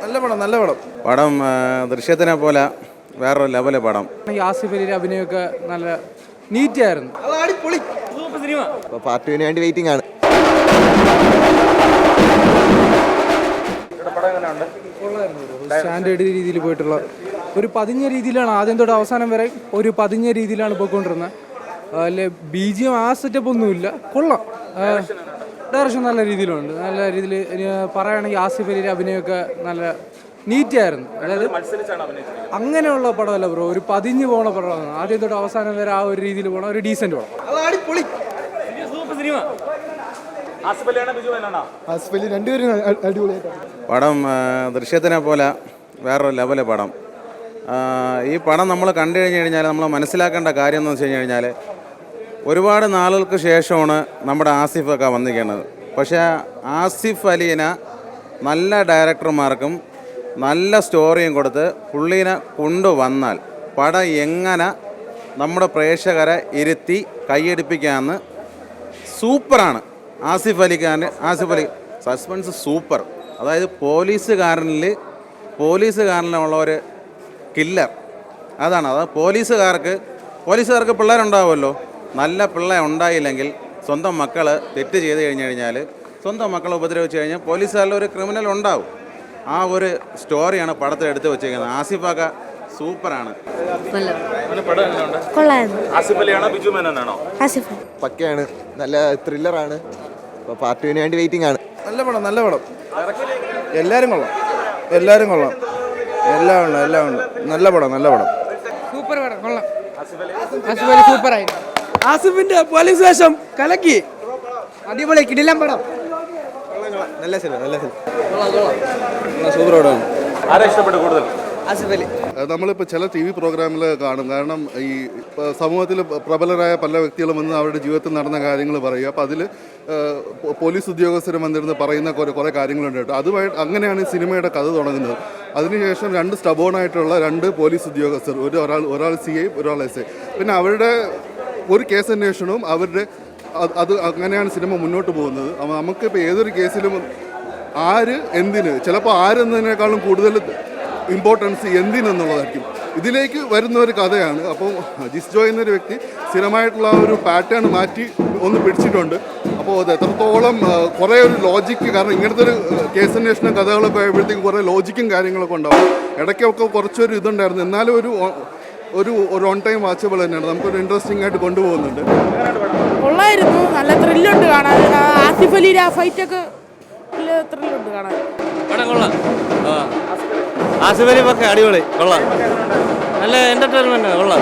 നല്ല പടം നല്ല പടം പടം ദൃശ്യത്തിനെ പോലെ വേറൊരു ലെവല് പടം. ആസിഫ് അലിയുടെ അഭിനയമൊക്കെ നല്ല നീറ്റ് ആയിരുന്നു. പാർട്ടിന് വേണ്ടി വെയിറ്റിംഗ് ആണ്. സ്റ്റാൻഡേർഡ് രീതിയിൽ പോയിട്ടുള്ള ഒരു പതിഞ്ഞ രീതിയിലാണ് ആദ്യം തൊട്ട് അവസാനം വരെ ഒരു പതിഞ്ഞ രീതിയിലാണ് പോയിക്കൊണ്ടിരുന്നത്. അല്ലെ BGM ആ സെറ്റപ്പ് ഒന്നുമില്ല, കൊള്ളാം. ഡയറക്ഷൻ നല്ല രീതിയിലുണ്ട്. നല്ല രീതിയിൽ പറയുകയാണെങ്കിൽ ആസിഫ് അലിയുടെ അഭിനയമൊക്കെ നല്ല നീറ്റ് ആയിരുന്നു. അതായത് അങ്ങനെയുള്ള പടമല്ല ബ്രോ, ഒരു പതിഞ്ഞു പോണ പടമാണ്. ആദ്യം തൊട്ട് അവസാനം വരെ ആ ഒരു രീതിയിൽ പോണ ഒരു ഡീസന്റ് പടം. പടം ദൃശ്യത്തിനെ പോലെ വേറൊരു ലെവല് പടം. ഈ പടം നമ്മൾ കണ്ടു കഴിഞ്ഞ് കഴിഞ്ഞാൽ നമ്മൾ മനസ്സിലാക്കേണ്ട കാര്യം എന്ന് വെച്ച് കഴിഞ്ഞ് കഴിഞ്ഞാൽ ഒരുപാട് നാളുകൾക്ക് ശേഷമാണ് നമ്മുടെ ആസിഫൊക്കെ വന്നിരിക്കുന്നത്. പക്ഷേ ആസിഫ് അലീനെ നല്ല ഡയറക്ടർമാർക്കും നല്ല സ്റ്റോറിയും കൊടുത്ത് പുള്ളീനെ കൊണ്ടുവന്നാൽ പടം എങ്ങനെ നമ്മുടെ പ്രേക്ഷകരെ ഇരുത്തി കൈയടിപ്പിക്കാമെന്ന് സൂപ്പറാണ്. Asif Ali suspense super. അതായത് പോലീസുകാരനുള്ള ഒരു കില്ലർ അതാണ്. അതായത് പോലീസുകാർക്ക് പിള്ളേരുണ്ടാവുമല്ലോ. നല്ല പിള്ളേർ ഉണ്ടായില്ലെങ്കിൽ സ്വന്തം മക്കൾ തെറ്റ് ചെയ്ത് കഴിഞ്ഞാൽ സ്വന്തം മക്കളെ ഉപദ്രവിച്ച് കഴിഞ്ഞാൽ പോലീസുകാരിൽ ഒരു ക്രിമിനൽ ഉണ്ടാവും. ആ ഒരു സ്റ്റോറിയാണ് പടത്തിൽ എടുത്ത് വെച്ചിരിക്കുന്നത്. ആസിഫൊക്കെ സൂപ്പറാണ്. പക്കയാണ്, നല്ല ത്രില്ലറാണ്. പാർട്ടിന് വേണ്ടി വെയിറ്റിംഗ് ആണ്. നല്ല പടം നല്ല പടം. എല്ലാവരും കൊള്ളാം എല്ലാം ഉണ്ട്. നല്ല പടം സൂപ്പർ പടം, കൊള്ളാം. ആസിഫ് അലി സൂപ്പറായി. ആസിഫിന്റെ പോലീസ് വേഷം കലക്കി, അടിപൊളി കിടിലം പടം. നല്ല സിനിമ സൂപ്പർ പടമാണ്. ആരാ ഇഷ്ടപ്പെട്ടു കൂടുതൽ? ആസിഫ് അലി. നമ്മളിപ്പോൾ ചില TV പ്രോഗ്രാമിൽ കാണും. കാരണം ഈ സമൂഹത്തിൽ പ്രബലരായ പല വ്യക്തികളും വന്ന് അവരുടെ ജീവിതത്തിൽ നടന്ന കാര്യങ്ങൾ പറയുക. അപ്പോൾ അതിൽ പോലീസ് ഉദ്യോഗസ്ഥരും വന്നിരുന്ന് പറയുന്ന കുറേ കാര്യങ്ങളുണ്ട് കേട്ടോ. അങ്ങനെയാണ് ഈ സിനിമയുടെ കഥ തുടങ്ങുന്നത്. അതിനുശേഷം 2 സ്റ്റബോണായിട്ടുള്ള 2 പോലീസ് ഉദ്യോഗസ്ഥർ, ഒരാൾ CI ഒരാൾ SI. പിന്നെ അവരുടെ ഒരു കേസ് അന്വേഷണവും അത് അങ്ങനെയാണ് സിനിമ മുന്നോട്ട് പോകുന്നത്. അപ്പോൾ നമുക്കിപ്പോൾ ഏതൊരു കേസിലും ചിലപ്പോൾ ആരെന്നതിനേക്കാളും കൂടുതൽ ഇമ്പോർട്ടൻസ് എന്തിനെന്നുള്ളതായിരിക്കും. ഇതിലേക്ക് വരുന്ന ഒരു കഥയാണ്. അപ്പോൾ ജിസ് ജോയ് എന്നൊരു വ്യക്തി സ്ഥിരമായിട്ടുള്ള ഒരു പാറ്റേൺ മാറ്റി ഒന്ന് പിടിച്ചിട്ടുണ്ട്. അപ്പോൾ അത് എത്രത്തോളം കുറേ ഒരു ലോജിക്ക്, കാരണം ഇങ്ങനത്തെ ഒരു കേസ് അന്വേഷണ കഥകളൊക്കെ ആയപ്പോഴത്തേക്കും കുറേ ലോജിക്കും കാര്യങ്ങളൊക്കെ ഉണ്ടാവും. ഇടയ്ക്കൊക്കെ കുറച്ചൊരു ഇതുണ്ടായിരുന്നു. എന്നാലും ഒരു ഓൺ ടൈം വാച്ചബിൾ തന്നെയാണ്. നമുക്കൊരു ഇൻട്രസ്റ്റിംഗ് ആയിട്ട് കൊണ്ടുപോകുന്നുണ്ട്. കൊള്ളായിരുന്നു, നല്ല ത്രില്ലുണ്ട് കാണാൻ. ആസിഫ് അലിയുടെ ആ ഫൈറ്റൊക്കെ നല്ല ത്രില്ലുണ്ട് കാണാൻ. കൊള്ളാം. ആസിഫ് അലി ഒക്കെ അടിപൊളി, കൊള്ളാം. നല്ല എന്റർടൈൻമെന്റ്, കൊള്ളാം.